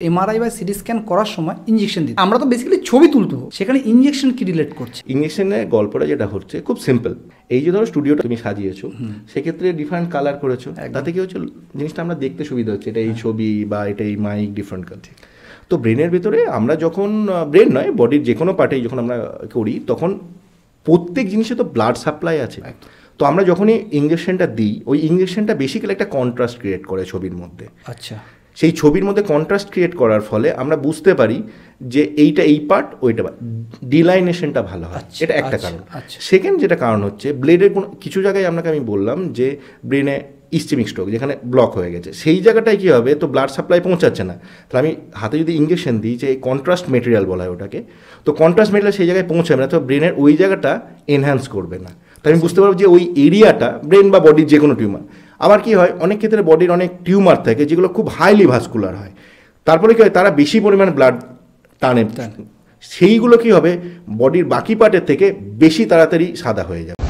MRI বা CT scan করার সময় ইনজেকশন দিই, আমরা তো বেসিক্যালি ছবি তুলতে হবে, সেখানে ইনজেকশন কি রিলেট করছে? ইনজেকশনের গল্পটা যেটা হচ্ছে খুব সিম্পল। এই যে ধরো স্টুডিওটা তুমি সাজিয়েছো, সেক্ষেত্রে ডিফারেন্ট কালার করেছো, তাতে কি হচ্ছে জিনিসটা আমরা দেখতে সুবিধা হচ্ছে, এটা এই ছবি বা এটা এই মাইক ডিফারেন্ট কালার। তো ব্রেনের ভেতরে আমরা যখন ব্রেন নয় বডির যে কোনো পার্টেই যখন আমরা করি, তখন প্রত্যেক জিনিসে তো ব্লাড সাপ্লাই আছে। তো আমরা যখনই ইনজেকশনটা দিই, ওই ইনজেকশনটা বেসিক্যালি একটা কন্ট্রাস্ট ক্রিয়েট করে ছবির মধ্যে। আচ্ছা, সেই ছবির মধ্যে কন্ট্রাস্ট ক্রিয়েট করার ফলে আমরা বুঝতে পারি যে এইটা এই পার্ট, ওইটা ডিলাইনেশনটা ভালো হয়। এটা একটা কারণ। সেকেন্ড যেটা কারণ হচ্ছে ব্লেডের কোনো কিছু জায়গায় আপনাকে আমি বললাম যে ব্রেনে ইস্কেমিক স্ট্রোক যেখানে ব্লক হয়ে গেছে, সেই জায়গাটায় কী হবে, তো ব্লাড সাপ্লাই পৌঁছাচ্ছে না। তাহলে আমি হাতে যদি ইনজেকশন দিই, যে কন্ট্রাস্ট মেটেরিয়াল বলা হয় ওটাকে, তো কন্ট্রাস্ট মেটেরিয়াল সেই জায়গায় পৌঁছাবে না, তো ব্রেনের ওই জায়গাটা এনহ্যান্স করবে না। তাই আমি বুঝতে পারবো যে ওই এরিয়াটা ব্রেন বা বডির যে কোনো টিউমার। আবার কি হয়, অনেক ক্ষেত্রে বডির অনেক টিউমার থাকে যেগুলো খুব হাইলি ভাস্কুলার হয়, তারপরে কি হয়, তারা বেশি পরিমাণ ব্লাড টানে, সেইগুলো কি হবে বডির বাকি পার্টের থেকে বেশি তাড়াতাড়ি সাদা হয়ে যাবে।